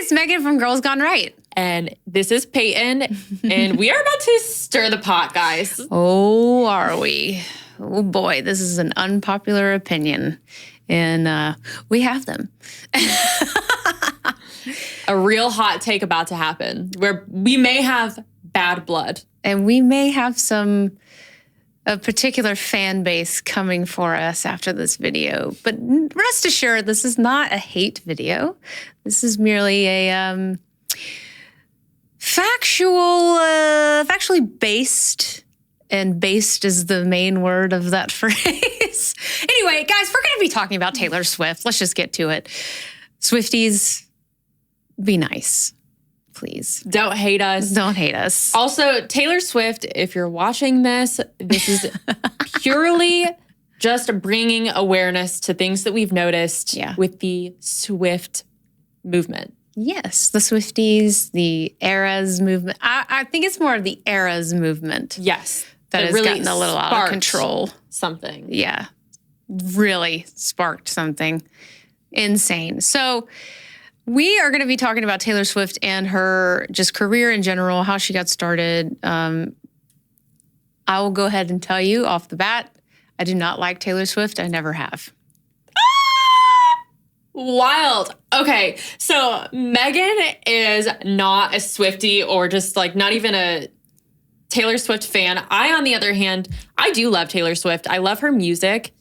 it's Megan from Girls Gone Right. And this is Peyton, and we are about to stir the pot, guys. Oh, are we? Oh, boy, this is an unpopular opinion, and we have them. A real hot take about to happen, where we may have bad blood. And we may have a particular fan base coming for us after this video. But rest assured, this is not a hate video. This is merely a factually based, and based is the main word of that phrase. Anyway, guys, we're going to be talking about Taylor Swift. Let's just get to it. Swifties, be nice. Please. Don't hate us. Don't hate us. Also, Taylor Swift, if you're watching this is purely just bringing awareness to things that we've noticed with the Swift movement. Yes, the Swifties, the Eras movement. I think it's more of the Eras movement. Yes. That has really gotten a little out of control. Something. Yeah. Really sparked something insane. So we are going to be talking about Taylor Swift and her just career in general, how she got started. I will go ahead and tell you off the bat, I do not like Taylor Swift. I never have. Wild. Okay, so Megan is not a Swiftie or just like not even a Taylor Swift fan. I, on the other hand, I do love Taylor Swift. I love her music.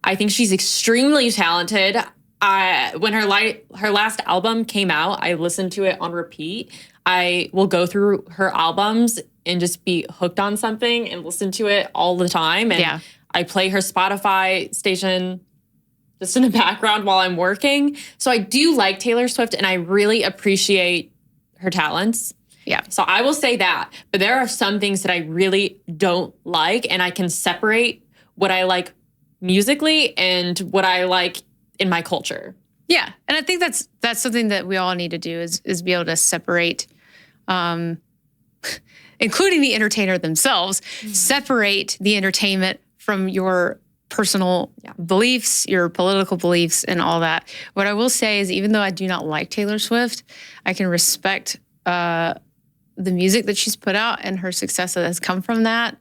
I think she's extremely talented. When her last album came out, I listened to it on repeat. I will go through her albums and just be hooked on something and listen to it all the time. And I play her Spotify station just in the background while I'm working. So I do like Taylor Swift, and I really appreciate her talents. Yeah. So I will say that. But there are some things that I really don't like, and I can separate what I like musically and what I like in my culture. Yeah. And I think that's something that we all need to do is be able to separate, including the entertainer themselves, separate the entertainment from your personal beliefs, your political beliefs, and all that. What I will say is, even though I do not like Taylor Swift, I can respect the music that she's put out and her success that has come from that.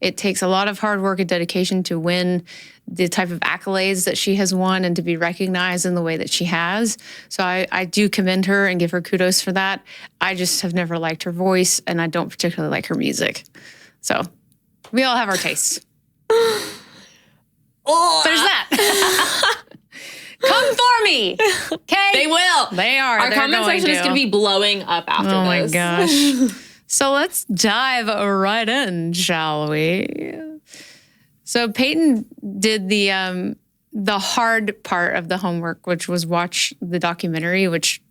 It takes a lot of hard work and dedication to win the type of accolades that she has won and to be recognized in the way that she has. So I do commend her and give her kudos for that. I just have never liked her voice, and I don't particularly like her music. So we all have our tastes. There's that. Come for me. Okay? They will. They are. Our comment section is going to be blowing up after this. Oh my gosh. So let's dive right in, shall we? So Peyton did the hard part of the homework, which was watch the documentary, which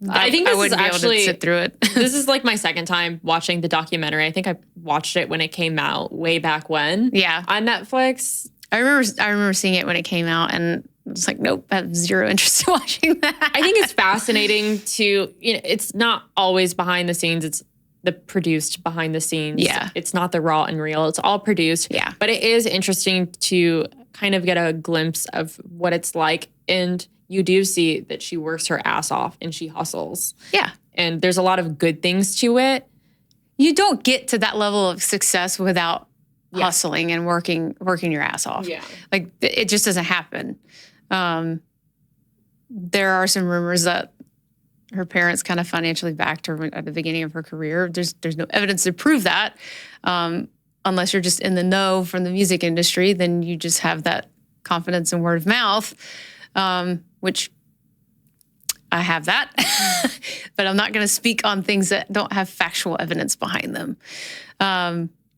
I think this I wouldn't is be actually able to sit through it. This is like my second time watching the documentary. I think I watched it when it came out way back when. Yeah. On Netflix. I remember seeing it when it came out, and it's like, nope, I have zero interest in watching that. I think it's fascinating to, it's not always behind the scenes. It's the produced behind the scenes. Yeah. It's not the raw and real. It's all produced. Yeah. But it is interesting to kind of get a glimpse of what it's like. And you do see that she works her ass off and she hustles. Yeah. And there's a lot of good things to it. You don't get to that level of success without hustling and working your ass off. Yeah. Like, it just doesn't happen. There are some rumors that her parents kind of financially backed her at the beginning of her career. There's no evidence to prove that. Unless you're just in the know from the music industry, then you just have that confidence and word of mouth, which I have that. But I'm not going to speak on things that don't have factual evidence behind them.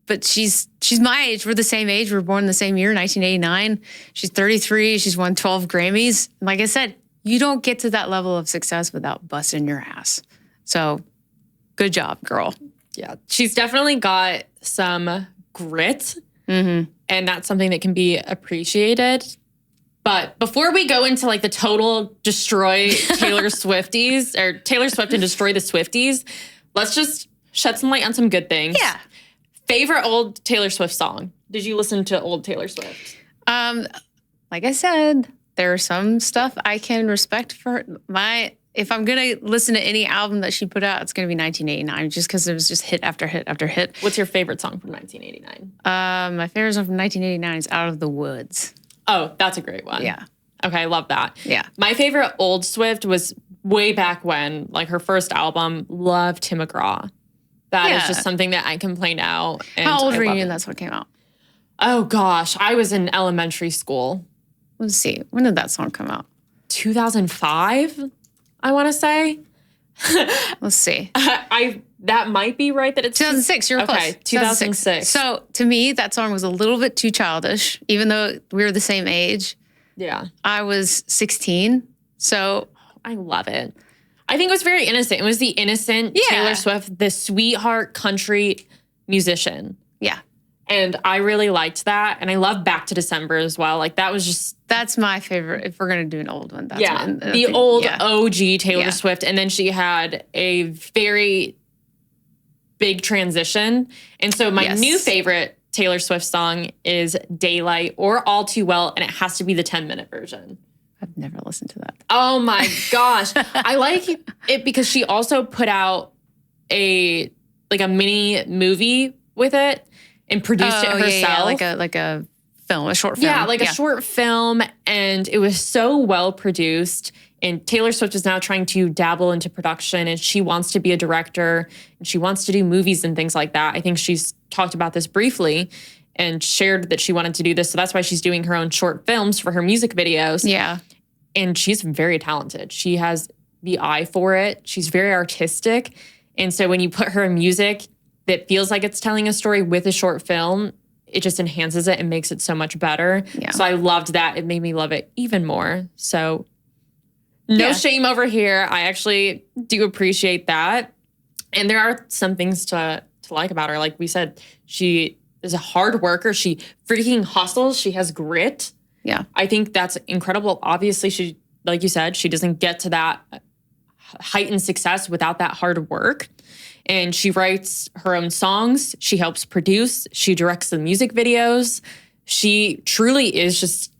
But she's my age. We're the same age. We were born the same year, 1989. She's 33. She's won 12 Grammys. And like I said, you don't get to that level of success without busting your ass. So good job, girl. Yeah. She's definitely got some grit. Mm-hmm. And that's something that can be appreciated. But before we go into like the total destroy Taylor Swifties or Taylor Swift and destroy the Swifties, let's just shed some light on some good things. Yeah. Favorite old Taylor Swift song? Did you listen to old Taylor Swift? Like I said, there's some stuff I can respect for if I'm gonna listen to any album that she put out, it's gonna be 1989, just because it was just hit after hit after hit. What's your favorite song from 1989? My favorite song from 1989 is "Out of the Woods." Oh, that's a great one. Yeah. Okay, I love that. Yeah. My favorite old Swift was way back when, like her first album, Love Tim McGraw. That is just something that I can play now. And how old were you when that's what came out? Oh gosh, I was in elementary school. Let's see. When did that song come out? 2005, I want to say. Let's see. That might be right that it's 2006. You're close. Okay, 2006. So to me, that song was a little bit too childish, even though we were the same age. Yeah. I was 16. So I love it. I think it was very innocent. It was the innocent Taylor Swift, the sweetheart country musician. Yeah. And I really liked that. And I love Back to December as well. Like that was just... That's my favorite. If we're going to do an old one, that's the old OG Taylor Swift. And then she had a very big transition. And so my new favorite Taylor Swift song is Daylight or All Too Well. And it has to be the 10-minute version. I've never listened to that. Oh my gosh. I like it because she also put out a mini movie with it and produced it herself. Yeah, like a film, a short film. Yeah, like a short film. And it was so well produced. And Taylor Swift is now trying to dabble into production and she wants to be a director and she wants to do movies and things like that. I think she's talked about this briefly and shared that she wanted to do this. So that's why she's doing her own short films for her music videos. Yeah. And she's very talented. She has the eye for it. She's very artistic. And so when you put her in music that feels like it's telling a story with a short film, it just enhances it and makes it so much better. Yeah. So I loved that. It made me love it even more. So no shame over here. I actually do appreciate that. And there are some things to like about her. Like we said, she is a hard worker. She freaking hustles. She has grit. Yeah. I think that's incredible. Obviously, she, like you said, she doesn't get to that heightened success without that hard work. And she writes her own songs. She helps produce. She directs the music videos. She truly is just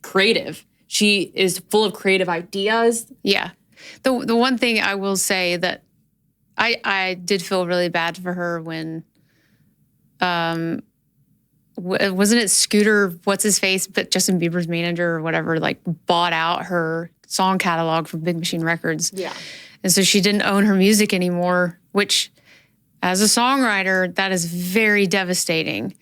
creative. She is full of creative ideas. Yeah. The one thing I will say that I did feel really bad for her when wasn't it Scooter, what's his face, but Justin Bieber's manager or whatever, like bought out her song catalog from Big Machine Records. Yeah. And so she didn't own her music anymore, which as a songwriter, that is very devastating.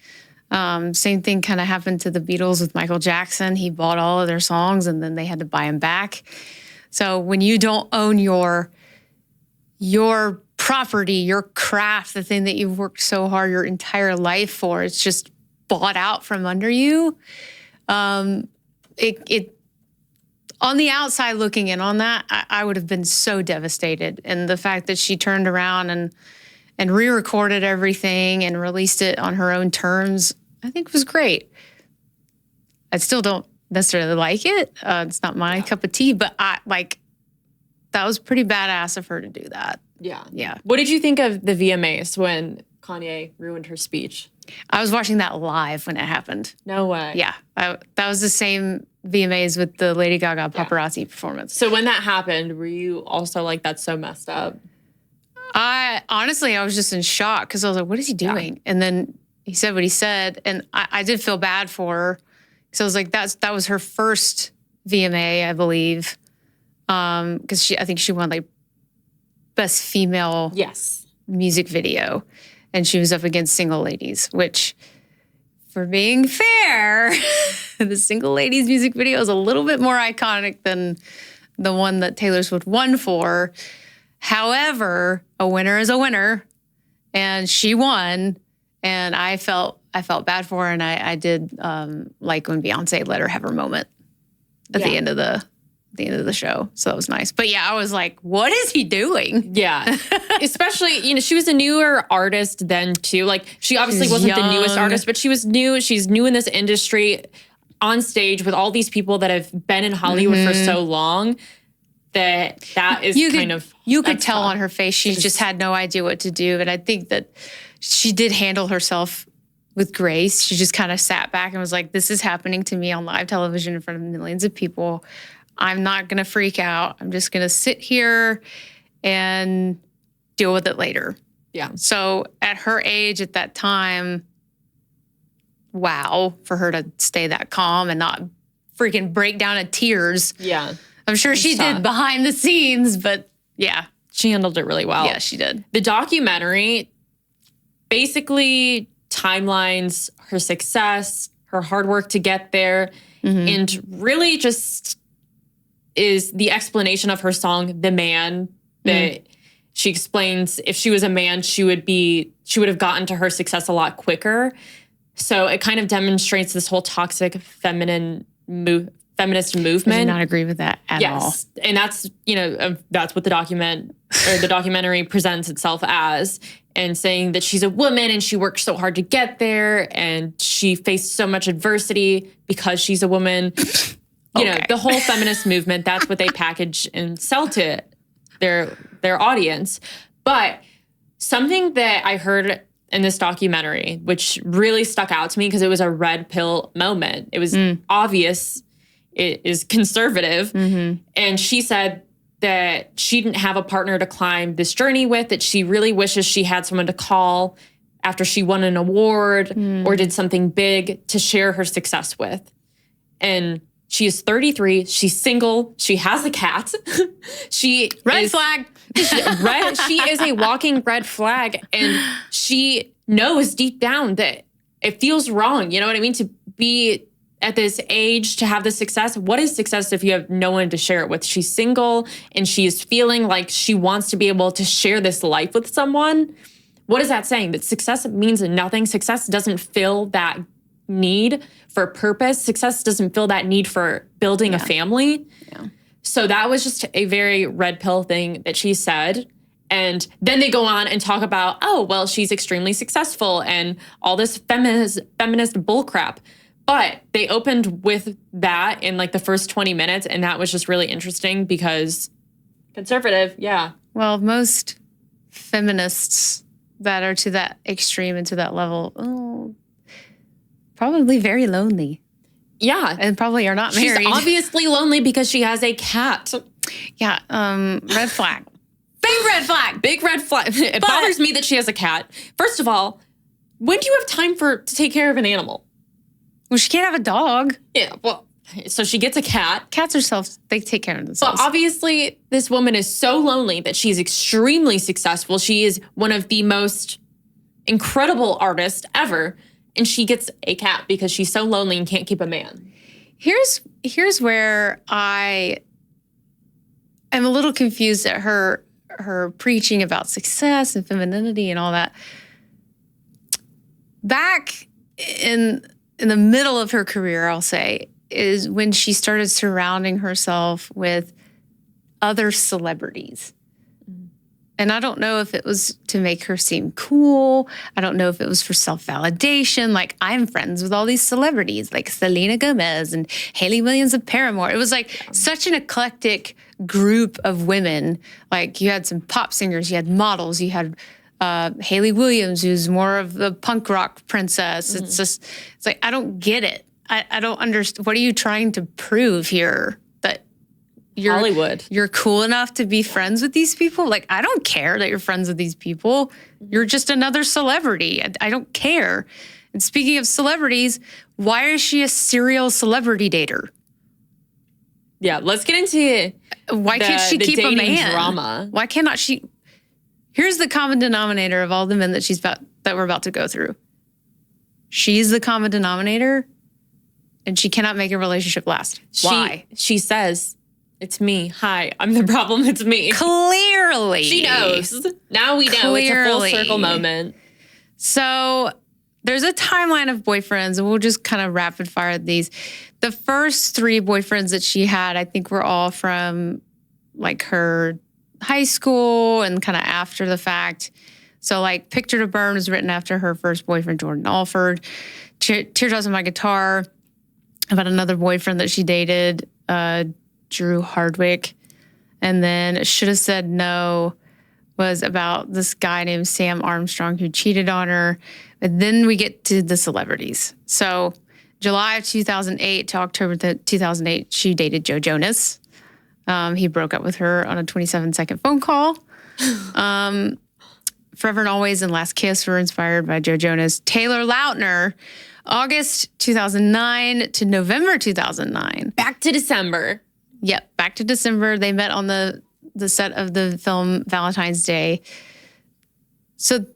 Same thing kind of happened to the Beatles with Michael Jackson. He bought all of their songs and then they had to buy them back. So when you don't own your property, your craft, the thing that you've worked so hard your entire life for, it's just bought out from under you. It on the outside looking in on that, I would have been so devastated. And the fact that she turned around and re-recorded everything and released it on her own terms, I think was great. I still don't necessarily like it. It's not my cup of tea, but that was pretty badass of her to do that. Yeah. Yeah. What did you think of the VMAs when Kanye ruined her speech? I was watching that live when it happened. No way. Yeah. That was the same VMAs with the Lady Gaga paparazzi performance. So when that happened, were you also like, that's so messed up? Honestly, I was just in shock because I was like, what is he doing? And then he said what he said. And I did feel bad for her. So I was like, that was her first VMA, I believe. Because I think she won like best female music video. And she was up against Single Ladies, which, for being fair, the Single Ladies music video is a little bit more iconic than the one that Taylor Swift won for. However, a winner is a winner, and she won. And I felt bad for her, and I did like when Beyonce let her have her moment at the end of the show. So that was nice. But yeah, I was like, what is he doing? Yeah. Especially, she was a newer artist then too. Like she obviously wasn't the newest artist, but she was new. She's new in this industry on stage with all these people that have been in Hollywood for so long that is you could tell on her face. She just had no idea what to do. And I think that she did handle herself with Grace. She just kind of sat back and was like, this is happening to me on live television in front of millions of people. I'm not going to freak out. I'm just going to sit here and deal with it later. Yeah. So at her age, at that time, wow, for her to stay that calm and not freaking break down in tears. Yeah. I'm sure she did behind the scenes, but yeah. She handled it really well. Yeah, she did. The documentary basically timelines her success, her hard work to get there, and really just is the explanation of her song, The Man, that she explains if she was a man, she would have gotten to her success a lot quicker. So it kind of demonstrates this whole toxic feminist movement. I do not agree with that at all. And that's, that's what the documentary presents itself as, and saying that she's a woman and she worked so hard to get there and she faced so much adversity because she's a woman. You know, the whole feminist movement, that's what they package and sell to their audience. But something that I heard in this documentary, which really stuck out to me because it was a red pill moment. It was obvious it is conservative. And she said that she didn't have a partner to climb this journey with, that she really wishes she had someone to call after she won an award or did something big to share her success with. And she is 33. She's single. She has a cat. Red flag. She is a walking red flag. And she knows deep down that it feels wrong. You know what I mean? To be at this age, to have this success. What is success if you have no one to share it with? She's single and she's feeling like she wants to be able to share this life with someone. What is that saying? That success means nothing. Success doesn't fill that need for purpose. Success doesn't fill that need for building a family. Yeah. So that was just a very red pill thing that she said. And then they go on and talk about, oh, well, she's extremely successful and all this feminist bullcrap. But they opened with that in like the first 20 minutes. And that was just really interesting because conservative, yeah. Well, most feminists that are to that extreme and to that level, probably very lonely. Yeah. And probably are not married. She's obviously lonely because she has a cat. Yeah. Red flag. Big red flag. Big red flag. It bothers me that she has a cat. First of all, when do you have time to take care of an animal? Well, she can't have a dog. Yeah, well, so she gets a cat. Cats herself, they take care of themselves. But obviously, this woman is so lonely that she's extremely successful. She is one of the most incredible artists ever. And she gets a cat because she's so lonely and can't keep a man. Here's where I am a little confused at her preaching about success and femininity and all that. Back in the middle of her career, I'll say, is when she started surrounding herself with other celebrities. And I don't know if it was to make her seem cool. I don't know if it was for self-validation. Like, I'm friends with all these celebrities, like Selena Gomez and Hayley Williams of Paramore. It was like such an eclectic group of women. Like, you had some pop singers, you had models, you had Hayley Williams, who's more of the punk rock princess. It's like, I don't get it. I don't understand. What are you trying to prove here? That you're cool enough to be friends with these people? Like, I don't care that you're friends with these people. You're just another celebrity. I don't care. And speaking of celebrities, why is she a serial celebrity dater? Yeah, let's get into why can't she keep a man? Drama. Why cannot she? Here's the common denominator of all the men that we're about to go through. She's the common denominator, and she cannot make a relationship last. Why? She says, "It's me. Hi, I'm the problem. It's me." Clearly. She knows. Now we know. Clearly. It's a full circle moment. So there's a timeline of boyfriends, and we'll just kind of rapid fire these. The first 3 boyfriends that she had, I think, were all from like her high school and kind of after the fact. So like Picture to Burn was written after her first boyfriend, Jordan Alford. Teardrops on My Guitar, about another boyfriend that she dated, Drew Hardwick. And then Should Have Said No was about this guy named Sam Armstrong who cheated on her. But then we get to the celebrities. So July of 2008 to October 2008, she dated Joe Jonas. He broke up with her on a 27-second phone call. Forever and Always and Last Kiss were inspired by Joe Jonas. Taylor Lautner, August 2009 to November 2009. Back to December. Yep, back to December. They met on the set of the film Valentine's Day. So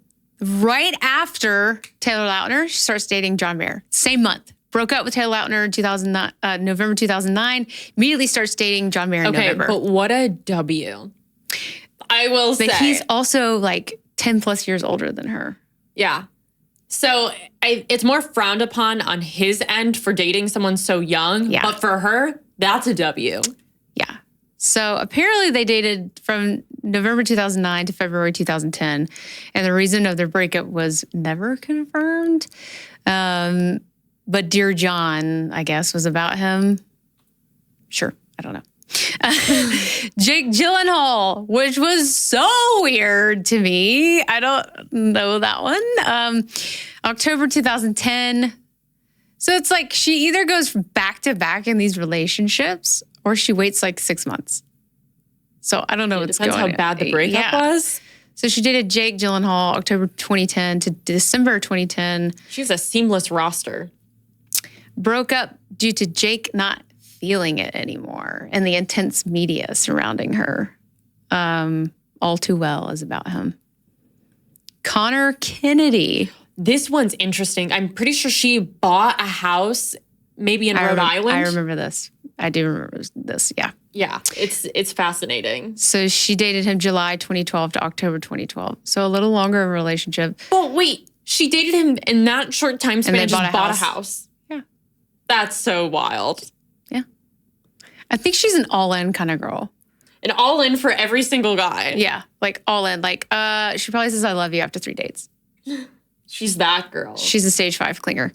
right after Taylor Lautner, she starts dating John Mayer. Same month. Broke up with Taylor Lautner in November 2009. Immediately starts dating John Mayer in November. But what a W. I will say. But he's also like 10 plus years older than her. Yeah. So it's more frowned upon on his end for dating someone so young. Yeah. But for her, that's a W. Yeah. So apparently they dated from November 2009 to February 2010. And the reason of their breakup was never confirmed. But Dear John, I guess, was about him. Sure. I don't know. Jake Gyllenhaal, which was so weird to me. I don't know that one. October 2010. So it's like she either goes back to back in these relationships or she waits like 6 months. So I don't know what's going on. Depends how bad the breakup was. So she dated Jake Gyllenhaal October 2010 to December 2010. She's a seamless roster. Broke up due to Jake not feeling it anymore and the intense media surrounding her. All Too Well is about him. Connor Kennedy. This one's interesting. I'm pretty sure she bought a house maybe in Rhode Island. I remember this. I do remember this, yeah. Yeah, it's fascinating. So she dated him July 2012 to October 2012. So a little longer of a relationship. But wait, she dated him in that short time span and just bought a house. Yeah. That's so wild. Yeah. I think she's an all-in kind of girl. An all-in for every single guy. Yeah, like all-in. Like, she probably says, I love you after 3 dates. She's that girl. She's a stage 5 clinger.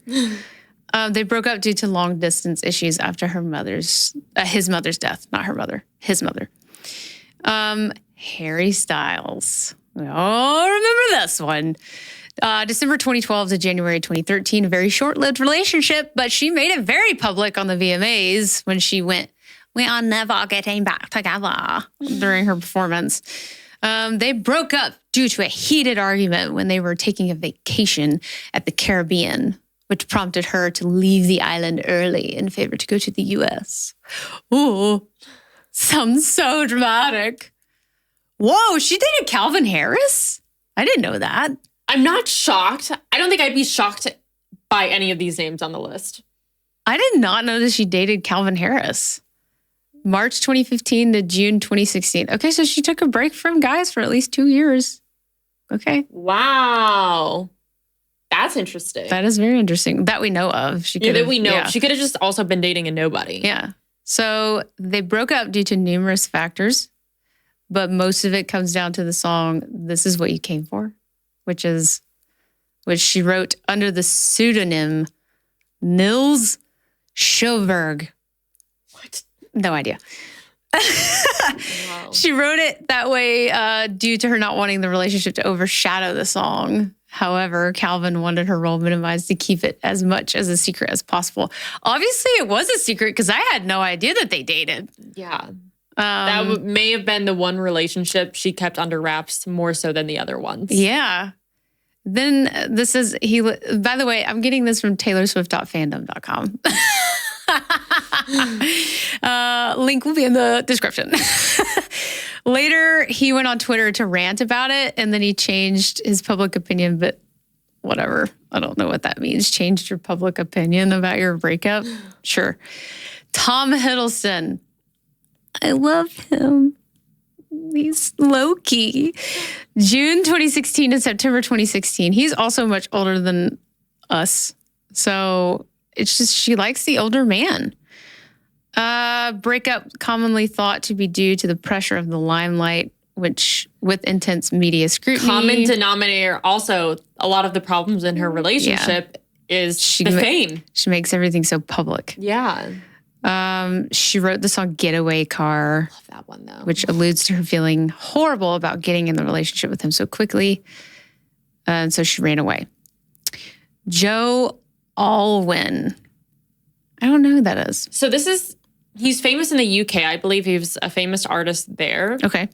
They broke up due to long distance issues after his mother's death. Not her mother, his mother. Harry Styles. Oh, remember this one. December 2012 to January 2013, a very short-lived relationship, but she made it very public on the VMAs when she went, "We are never getting back together," during her performance. They broke up due to a heated argument when they were taking a vacation at the Caribbean, which prompted her to leave the island early in favor to go to the U.S. Ooh, sounds so dramatic. Whoa, she dated Calvin Harris? I didn't know that. I'm not shocked. I don't think I'd be shocked by any of these names on the list. I did not know that she dated Calvin Harris. March 2015 to June 2016. Okay, so she took a break from guys for at least 2 years. Okay. Wow. That's interesting. That is very interesting. That we know of. That we know. Yeah. She could have just also been dating a nobody. Yeah. So they broke up due to numerous factors, but most of it comes down to the song, This Is What You Came For, which she wrote under the pseudonym Nils Sjöberg. What? No idea. Wow. She wrote it that way due to her not wanting the relationship to overshadow the song. However, Calvin wanted her role minimized to keep it as much as a secret as possible. Obviously, it was a secret because I had no idea that they dated. Yeah. That may have been the one relationship she kept under wraps more so than the other ones. Yeah. Then this is, by the way, I'm getting this from TaylorSwift.fandom.com. Link will be in the description. Later, he went on Twitter to rant about it, and then he changed his public opinion, but whatever. I don't know what that means. Changed your public opinion about your breakup? Sure. Tom Hiddleston. I love him. He's low-key. June 2016 to September 2016. He's also much older than us. So it's just she likes the older man. Breakup commonly thought to be due to the pressure of the limelight, which with intense media scrutiny. Common denominator also, a lot of the problems in her relationship is the fame. She makes everything so public. Yeah. She wrote the song Getaway Car, Love that one, though. which alludes to her feeling horrible about getting in the relationship with him so quickly. And so she ran away. Joe Alwyn. I don't know who that is. So he's famous in the UK. I believe he was a famous artist there. Okay.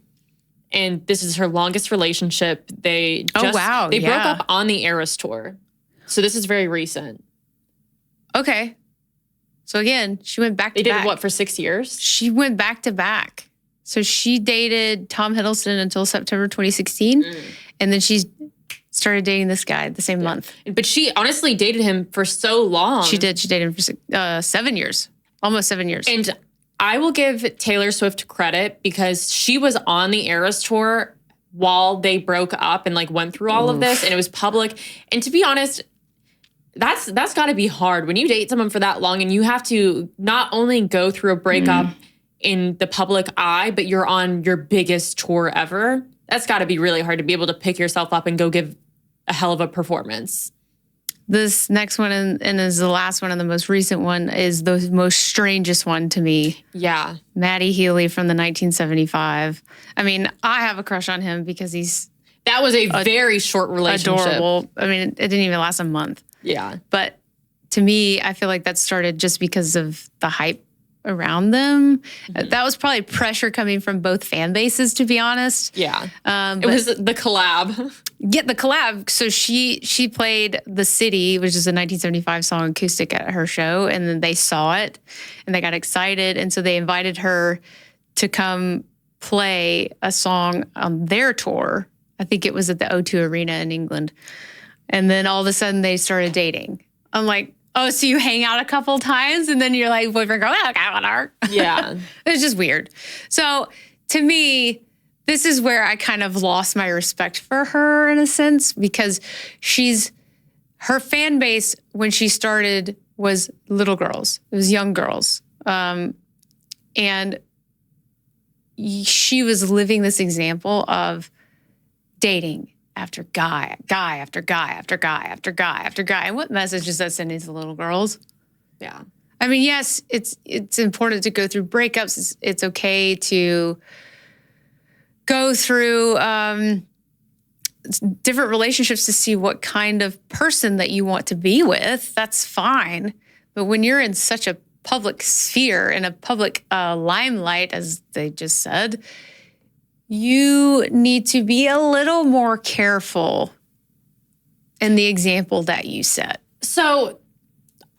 And this is her longest relationship. They broke up on the Eras tour. So this is very recent. Okay. So again, she went back to back. They did what, for 6 years? She went back to back. So she dated Tom Hiddleston until September 2016. And then she started dating this guy the same month. But she honestly dated him for so long. She did. She dated him for 7 years. Almost 7 years. And I will give Taylor Swift credit because she was on the Eras tour while they broke up and like went through all of this, and it was public. And to be honest, that's got to be hard when you date someone for that long and you have to not only go through a breakup in the public eye, but you're on your biggest tour ever. That's got to be really hard to be able to pick yourself up and go give a hell of a performance. This next one and is the last one and the most recent one is the most strangest one to me. Yeah. Matty Healy from the 1975. I mean, I have a crush on him because that was a very short relationship. Adorable. I mean, it didn't even last a month. Yeah. But to me, I feel like that started just because of the hype around them. That was probably pressure coming from both fan bases, to be honest. Yeah. It was the collab. Yeah, the collab. So she played The City, which is a 1975 song acoustic at her show, and then they saw it and they got excited. And so they invited her to come play a song on their tour. I think it was at the O2 Arena in England. And then all of a sudden they started dating. I'm like, oh, so you hang out a couple times and then you're like, boyfriend, girl, okay, whatever. Yeah. It's just weird. So to me, this is where I kind of lost my respect for her in a sense, because her fan base when she started was little girls. It was young girls. And she was living this example of dating after guy after guy after guy after guy after guy. And what message is that sending to little girls? Yeah. I mean, yes, it's important to go through breakups. It's okay to go through different relationships to see what kind of person that you want to be with. That's fine. But when you're in such a public sphere, in a public limelight, as they just said, you need to be a little more careful in the example that you set. So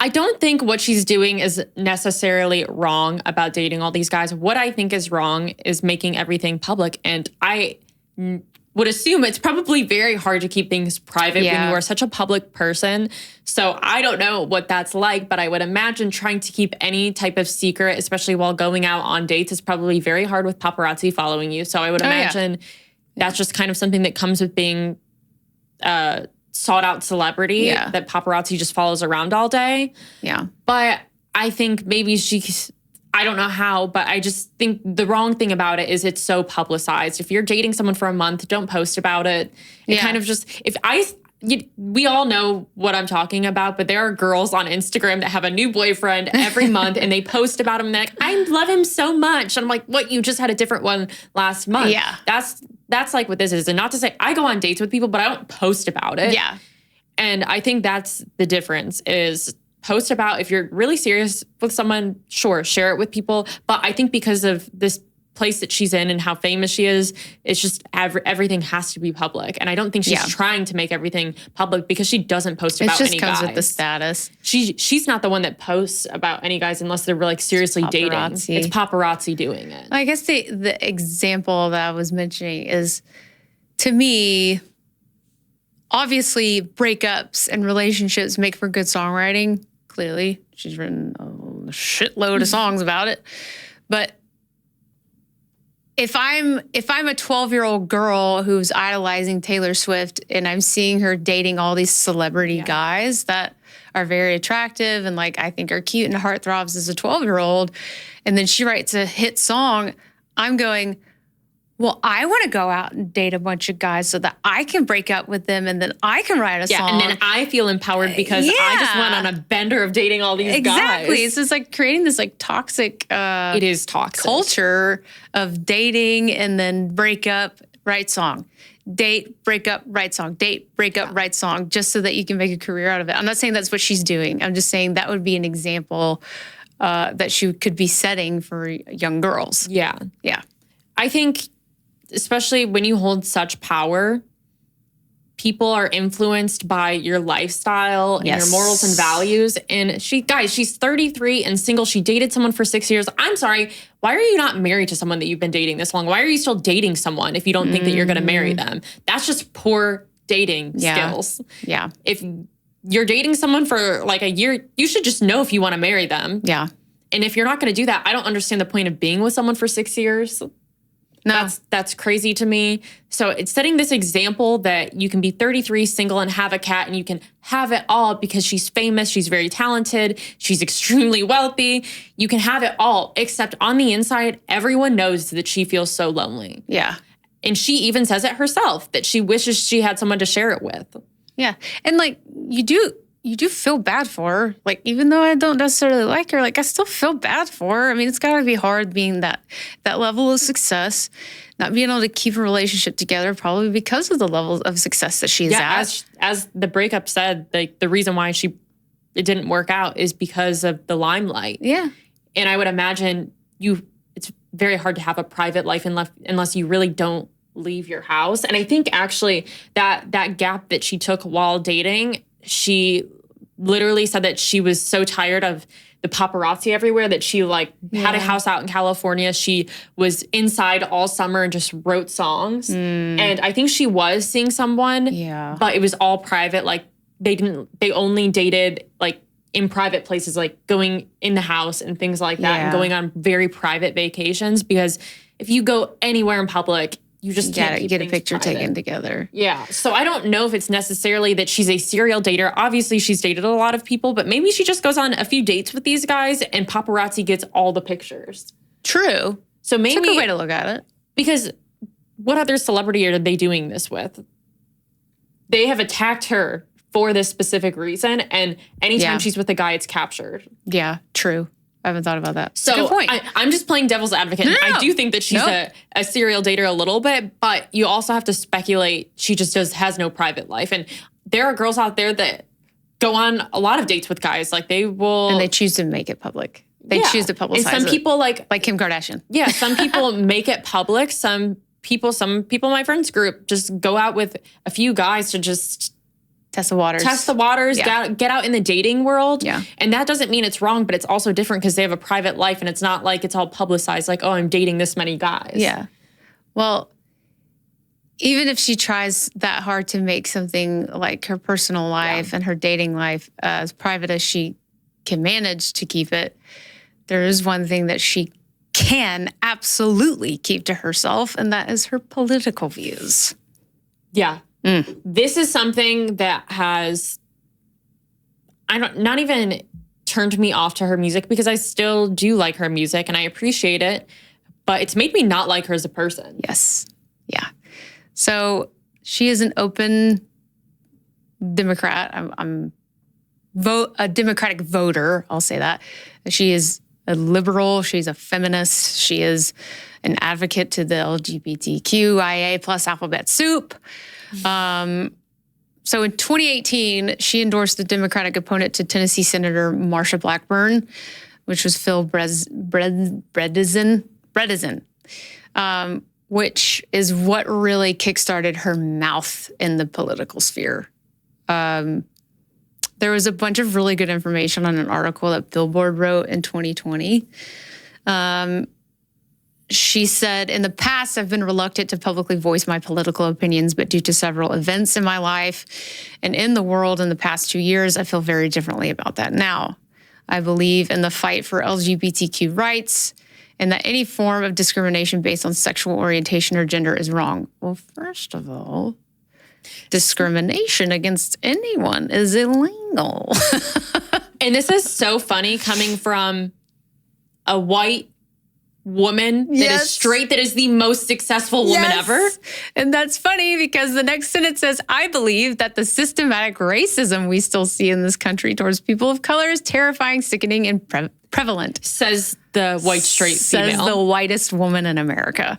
I don't think what she's doing is necessarily wrong about dating all these guys. What I think is wrong is making everything public. And I would assume it's probably very hard to keep things private when you are such a public person. So I don't know what that's like, but I would imagine trying to keep any type of secret, especially while going out on dates, is probably very hard with paparazzi following you. So I would imagine that's just kind of something that comes with being sought out celebrity that paparazzi just follows around all day. Yeah. But I think maybe I don't know how, but I just think the wrong thing about it is it's so publicized. If you're dating someone for a month, don't post about it. It kind of just, we all know what I'm talking about, but there are girls on Instagram that have a new boyfriend every month and they post about him and they're like, I love him so much. And I'm like, what? You just had a different one last month. Yeah. That's like what this is. And not to say I go on dates with people, but I don't post about it. Yeah. And I think that's the difference is post about if you're really serious with someone, sure, share it with people. But I think because of this place that she's in and how famous she is, it's just everything has to be public. And I don't think she's trying to make everything public because she doesn't post about any guys. It just comes with the status. She's not the one that posts about any guys unless they're like seriously dating. It's paparazzi doing it. I guess the example that I was mentioning is, to me, obviously breakups and relationships make for good songwriting. Clearly, she's written a shitload of songs about it. But if I'm a 12-year-old girl who's idolizing Taylor Swift and I'm seeing her dating all these celebrity guys that are very attractive and like I think are cute and heartthrobs as a 12-year-old, and then she writes a hit song, I'm going, well, I want to go out and date a bunch of guys so that I can break up with them and then I can write a song. And then I feel empowered because I just went on a bender of dating all these guys. Exactly. So it's like creating this like toxic it is toxic culture of dating and then break up, write song. Date, break up, write song. Date, break up, write song, just so that you can make a career out of it. I'm not saying that's what she's doing. I'm just saying that would be an example that she could be setting for young girls. Yeah. Yeah. I think, especially when you hold such power, people are influenced by your lifestyle and your morals and values. And she's 33 and single. She dated someone for 6 years. I'm sorry. Why are you not married to someone that you've been dating this long? Why are you still dating someone if you don't think that you're going to marry them? That's just poor dating skills. Yeah. If you're dating someone for like a year, you should just know if you want to marry them. Yeah. And if you're not going to do that, I don't understand the point of being with someone for 6 years. No. That's crazy to me. So it's setting this example that you can be 33, single, and have a cat, and you can have it all because she's famous, she's very talented, she's extremely wealthy. You can have it all, except on the inside, everyone knows that she feels so lonely. Yeah. And she even says it herself, that she wishes she had someone to share it with. Yeah. And like you do feel bad for her. Like, even though I don't necessarily like her, like I still feel bad for her. I mean, it's gotta be hard being that level of success, not being able to keep a relationship together, probably because of the level of success that she is at. As the breakup said, like the reason why it didn't work out is because of the limelight. Yeah. And I would imagine it's very hard to have a private life unless you really don't leave your house. And I think actually that gap that she took while dating, she literally said that she was so tired of the paparazzi everywhere that she had a house out in California. She was inside all summer and just wrote songs. And I think she was seeing someone, but it was all private. Like they only dated like in private places, like going in the house and things like that, and going on very private vacations, because if you go anywhere in public, you just can't get a picture taken together. Yeah. So I don't know if it's necessarily that she's a serial dater. Obviously, she's dated a lot of people, but maybe she just goes on a few dates with these guys and paparazzi gets all the pictures. True. So maybe it's a good way to look at it. Because what other celebrity are they doing this with? They have attacked her for this specific reason, and anytime she's with a guy, it's captured. Yeah, true. I haven't thought about that. So good point. I'm just playing devil's advocate. No. I do think that she's a serial dater a little bit, but you also have to speculate she just has no private life. And there are girls out there that go on a lot of dates with guys. Like they will... And they choose to make it public. They choose to publicize and some people like Kim Kardashian. Yeah, some people make it public. Some people in my friends group just go out with a few guys to just... Test the waters, get out in the dating world. Yeah. And that doesn't mean it's wrong, but it's also different because they have a private life and it's not like it's all publicized, like, oh, I'm dating this many guys. Yeah. Well, even if she tries that hard to make something like her personal life and her dating life as private as she can manage to keep it, there is one thing that she can absolutely keep to herself, and that is her political views. Yeah. This is something that has, not even turned me off to her music, because I still do like her music and I appreciate it, but it's made me not like her as a person. Yes. Yeah. So she is an open Democrat. I'm a Democratic voter. I'll say that. She is a liberal. She's a feminist. She is an advocate to the LGBTQIA plus alphabet soup. So in 2018, she endorsed the Democratic opponent to Tennessee Senator Marsha Blackburn, which was Phil Bredesen, which is what really kickstarted her mouth in the political sphere. There was a bunch of really good information on an article that Billboard wrote in 2020. She said, in the past, I've been reluctant to publicly voice my political opinions, but due to several events in my life and in the world in the past 2 years, I feel very differently about that now. I believe in the fight for LGBTQ rights and that any form of discrimination based on sexual orientation or gender is wrong. Well, first of all, discrimination against anyone is illegal. And this is so funny coming from a white woman that Yes. is straight, that is the most successful woman ever. And that's funny because the next sentence says, I believe that the systematic racism we still see in this country towards people of color is terrifying, sickening, and prevalent. Says the white straight Says female. the whitest woman in America.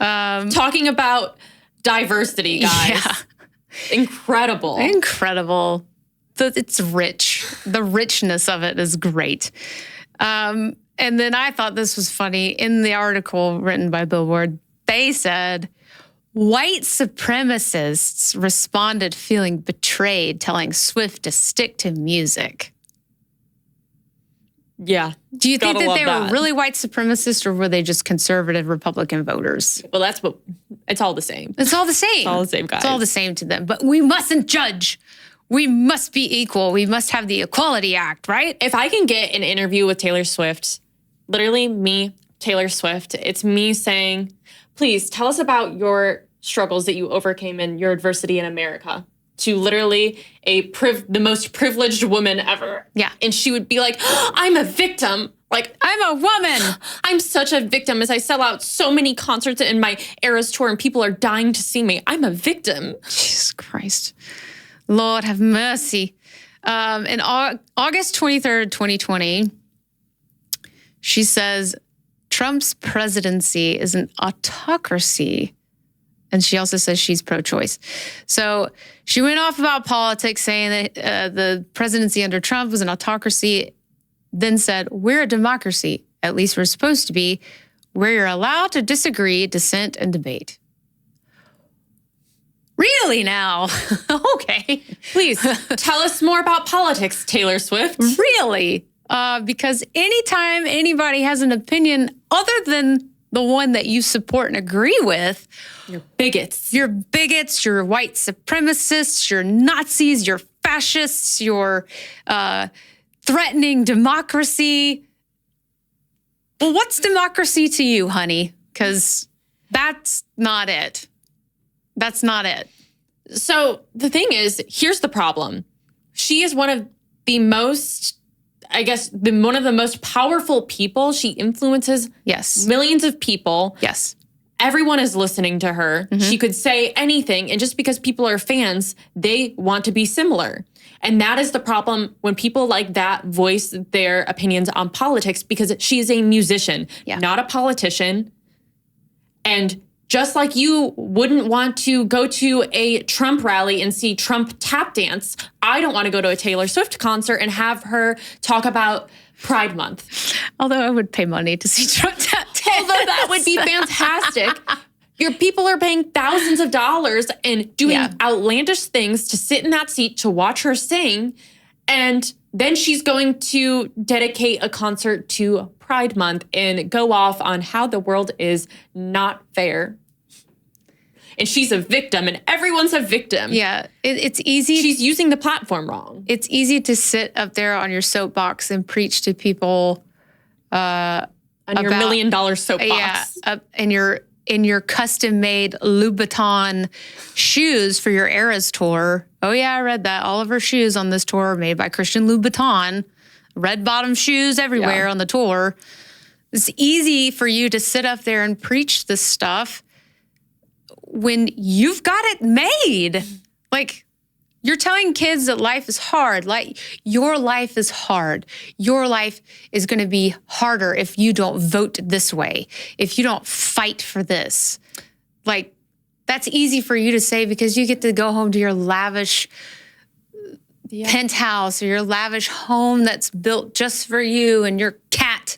Talking about diversity, guys. Yeah. Incredible. Incredible. It's rich. The richness of it is great. And then I thought this was funny. In the article written by Billboard, they said, white supremacists responded feeling betrayed, telling Swift to stick to music. Yeah. Do you think Gotta that love they that. were really white supremacists or were they just conservative Republican voters? Well, that's what, it's all the same. It's all the same. It's all the same, guys. It's all the same to them. But we mustn't judge. We must be equal. We must have the Equality Act, right? If I can get an interview with Taylor Swift, literally me, Taylor Swift, it's me saying, please tell us about your struggles that you overcame in your adversity in America, to literally the most privileged woman ever. Yeah. And she would be like, I'm a victim. Like, I'm a woman. I'm such a victim as I sell out so many concerts in my Eras tour and people are dying to see me. I'm a victim. Jesus Christ. Lord have mercy. In August 23rd, 2020, she says, Trump's presidency is an autocracy. And she also says she's pro-choice. So she went off about politics, saying that the presidency under Trump was an autocracy, then said, we're a democracy. At least we're supposed to be, where you're allowed to disagree, dissent, and debate. Really now? Okay. Please tell us more about politics, Taylor Swift. Really? Because anytime anybody has an opinion other than the one that you support and agree with, You're bigots. you're bigots, you're white supremacists, you're Nazis, you're fascists, you're threatening democracy. Well, what's democracy to you, honey? Because that's not it. That's not it. So the thing is, here's the problem. She is one of the most, one of the most powerful people. She influences Yes. millions of people. Yes. Everyone is listening to her. She could say anything. And just because people are fans, they want to be similar. And that is the problem when people like that voice their opinions on politics, because she is a musician, not a politician. And just like you wouldn't want to go to a Trump rally and see Trump tap dance, I don't want to go to a Taylor Swift concert and have her talk about Pride Month. Although I would pay money to see Trump tap dance. Although that would be fantastic. Your people are paying thousands of dollars and doing outlandish things to sit in that seat to watch her sing. And then she's going to dedicate a concert to Pride Month and go off on how the world is not fair. And she's a victim and everyone's a victim. Yeah, it's easy. She's using the platform wrong. It's easy to sit up there on your soapbox and preach to people On your $1 million soapbox. in your custom-made Louboutin shoes for your Eras tour. Oh yeah, I read that. All of her shoes on this tour are made by Christian Louboutin. Red bottom shoes everywhere on the tour. It's easy for you to sit up there and preach this stuff when you've got it made. Like, you're telling kids that life is hard. Like, your life is hard. Your life is going to be harder if you don't vote this way, if you don't fight for this. Like, that's easy for you to say because you get to go home to your lavish penthouse or your lavish home that's built just for you and your cat.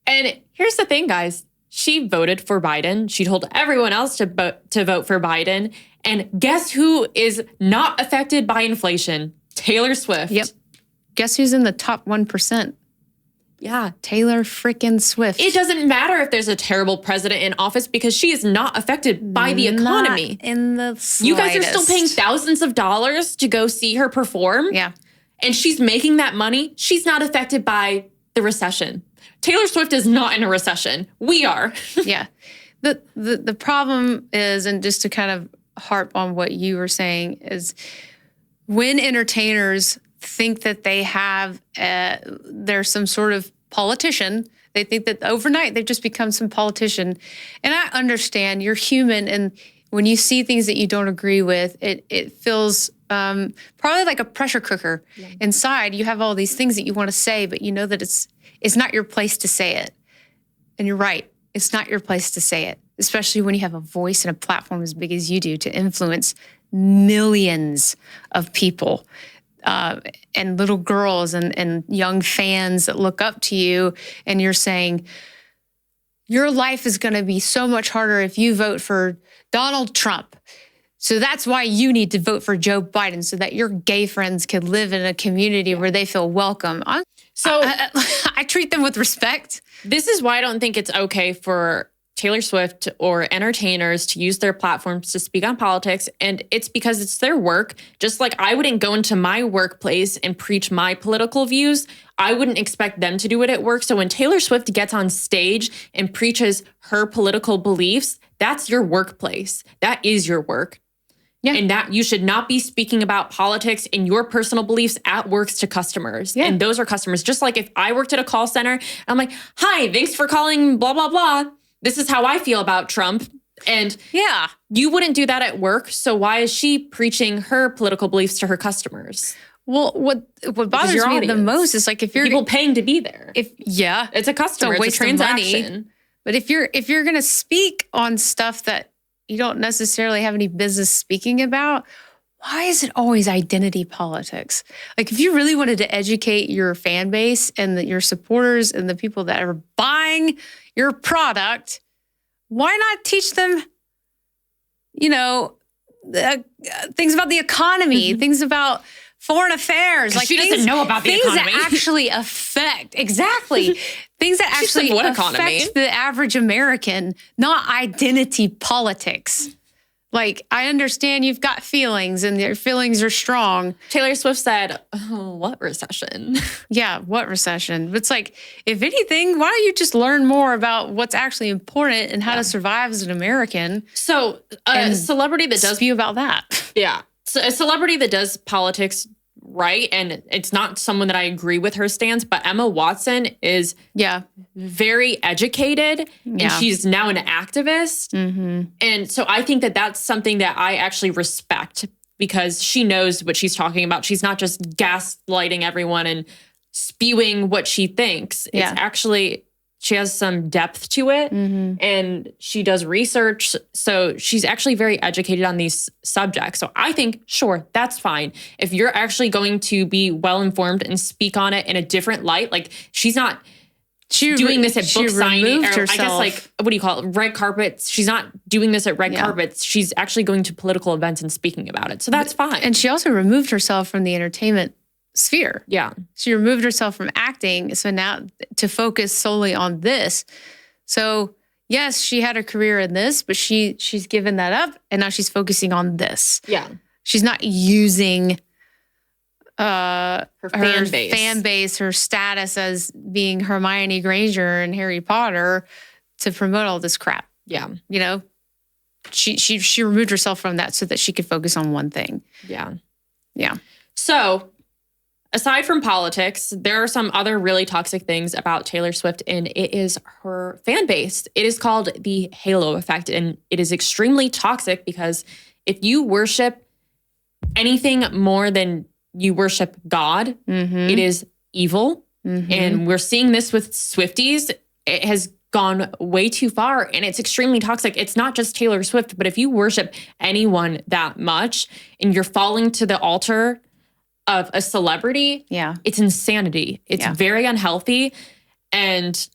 And here's the thing, guys. She voted for Biden. She told everyone else to vote for Biden. And guess who is not affected by inflation? Taylor Swift. Yep. Guess who's in the top 1%? Yeah. Taylor freaking Swift. It doesn't matter if there's a terrible president in office because she is not affected by the economy. Not in the slightest. You guys are still paying thousands of dollars to go see her perform. Yeah. And she's making that money. She's not affected by the recession. Taylor Swift is not in a recession. We are. Yeah. The problem is, and just to kind of harp on what you were saying, is when entertainers think that they have, they're some sort of politician, They think that overnight they've just become some politician. And I understand you're human, and when you see things that you don't agree with, it feels probably like a pressure cooker. Yeah. Inside, you have all these things that you want to say, but you know that it's not your place to say it. And you're right. It's not your place to say it, especially when you have a voice and a platform as big as you do to influence millions of people and little girls and young fans that look up to you. And you're saying, your life is going to be so much harder if you vote for Donald Trump. So that's why you need to vote for Joe Biden, so that your gay friends can live in a community where they feel welcome. I treat them with respect. This is why I don't think it's okay for Taylor Swift or entertainers to use their platforms to speak on politics. And it's because it's their work. Just like I wouldn't go into my workplace and preach my political views, I wouldn't expect them to do it at work. So when Taylor Swift gets on stage and preaches her political beliefs, that's your workplace. That is your work. Yeah. And that you should not be speaking about politics and your personal beliefs at works to customers. Yeah. And those are customers. Just like if I worked at a call center, and I'm like, hi, thanks for calling, blah, blah, blah. This is how I feel about Trump. And yeah, you wouldn't do that at work. So why is she preaching her political beliefs to her customers? Well, what bothers me the most is like if you're people paying to be there. It's a customer, it's a transaction. Money. But if you're going to speak on stuff that you don't necessarily have any business speaking about, why is it always identity politics? Like if you really wanted to educate your fan base and your supporters and the people that are buying your product, why not teach them, things about the economy, things about foreign affairs? Like she doesn't know about the economy. Things that actually affect, exactly. Things that actually affect the average American, not identity politics. Like, I understand you've got feelings and your feelings are strong. Taylor Swift said, oh, what recession? Yeah, what recession? But it's like, if anything, why don't you just learn more about what's actually important and how to survive as an American? So a celebrity that does spew about that. Yeah. So a celebrity that does politics right, and it's not someone that I agree with her stance, but Emma Watson is very educated, and she's now an activist. Mm-hmm. And so I think that that's something that I actually respect because she knows what she's talking about. She's not just gaslighting everyone and spewing what she thinks. It's actually, she has some depth to it, and she does research. So she's actually very educated on these subjects. So I think, sure, that's fine. If you're actually going to be well-informed and speak on it in a different light, like she's not doing this at book signing, or I guess like, what do you call it? Red carpets. She's not doing this at red carpets. She's actually going to political events and speaking about it. So that's fine. And she also removed herself from the entertainment sphere. Yeah. She removed herself from acting. So now to focus solely on this. So yes, she had a career in this, but she's given that up and now she's focusing on this. Yeah. She's not using her fan base, her status as being Hermione Granger and Harry Potter to promote all this crap. Yeah. She removed herself from that so that she could focus on one thing. Yeah. Yeah. So aside from politics, there are some other really toxic things about Taylor Swift, and it is her fan base. It is called the halo effect, and it is extremely toxic because if you worship anything more than you worship God, it is evil. And we're seeing this with Swifties. It has gone way too far, and it's extremely toxic. It's not just Taylor Swift, but if you worship anyone that much and you're falling to the altar of a celebrity, it's insanity. It's very unhealthy. And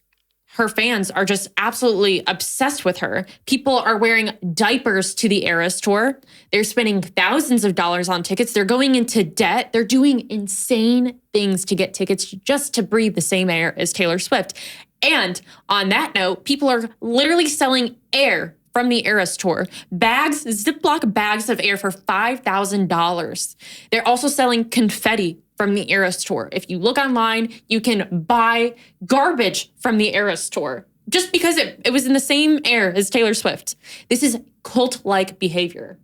her fans are just absolutely obsessed with her. People are wearing diapers to the Eras Tour. They're spending thousands of dollars on tickets. They're going into debt. They're doing insane things to get tickets just to breathe the same air as Taylor Swift. And on that note, people are literally selling air from the Eras Tour. Bags, Ziploc bags of air for $5,000. They're also selling confetti from the Eras Tour. If you look online, you can buy garbage from the Eras Tour just because it was in the same air as Taylor Swift. This is cult-like behavior.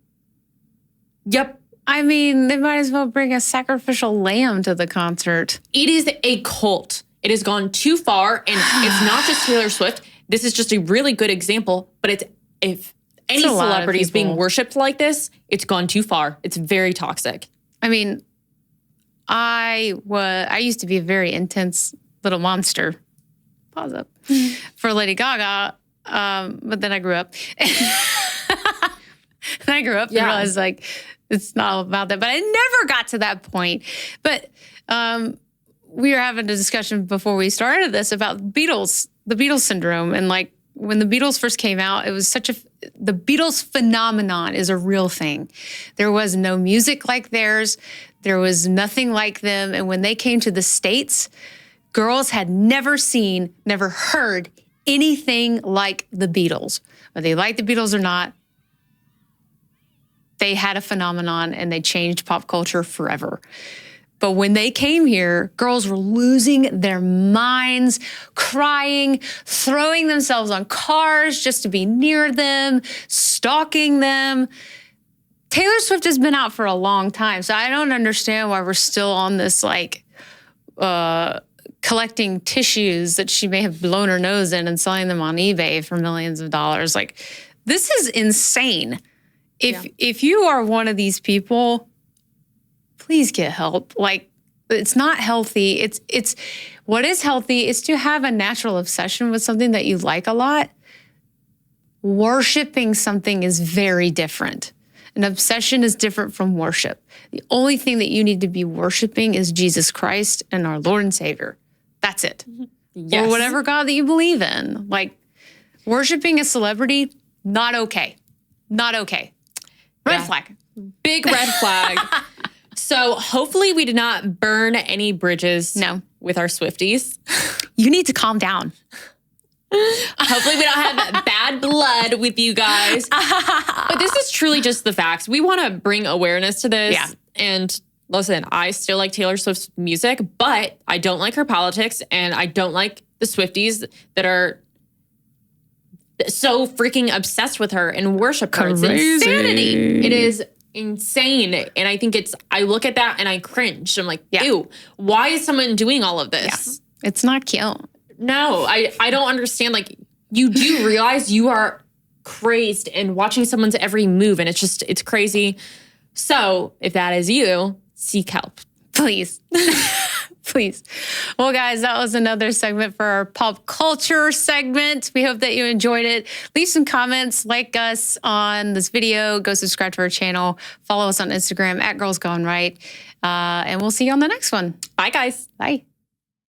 Yep. I mean, they might as well bring a sacrificial lamb to the concert. It is a cult. It has gone too far, and it's not just Taylor Swift. This is just a really good example, but if any celebrity is being worshipped like this, it's gone too far. It's very toxic. I mean, I used to be a very intense little monster. Pause up. For Lady Gaga, but then I grew up. And and realized like it's not about that. But I never got to that point. But we were having a discussion before we started this about the Beatles syndrome. And like when the Beatles first came out, it was the Beatles phenomenon is a real thing. There was no music like theirs. There was nothing like them. And when they came to the States, girls had never heard anything like the Beatles. Whether they liked the Beatles or not, they had a phenomenon and they changed pop culture forever. But when they came here, girls were losing their minds, crying, throwing themselves on cars just to be near them, stalking them. Taylor Swift has been out for a long time, so I don't understand why we're still on this like collecting tissues that she may have blown her nose in and selling them on eBay for millions of dollars. Like, this is insane. If you are one of these people, please get help. Like, it's not healthy. It's what is healthy is to have a natural obsession with something that you like a lot. Worshipping something is very different. An obsession is different from worship. The only thing that you need to be worshiping is Jesus Christ and our Lord and Savior. That's it. Yes. Or whatever God that you believe in. Like, worshiping a celebrity, not okay. Not okay. Red flag. Big red flag. So hopefully we did not burn any bridges with our Swifties. You need to calm down. Hopefully we don't have bad blood with you guys. But this is truly just the facts. We want to bring awareness to this. Yeah. And listen, I still like Taylor Swift's music, but I don't like her politics, and I don't like the Swifties that are so freaking obsessed with her and worship her. It's insanity. It is insane. And I think I look at that and I cringe. I'm like, ew, why is someone doing all of this? Yeah. It's not cute. No, I don't understand. Like, you do realize you are crazed and watching someone's every move, and it's crazy. So if that is you, seek help. Please. Please. Well, guys, that was another segment for our pop culture segment. We hope that you enjoyed it. Leave some comments, like us on this video, go subscribe to our channel, follow us on Instagram @GirlsGoneRight, and we'll see you on the next one. Bye, guys. Bye.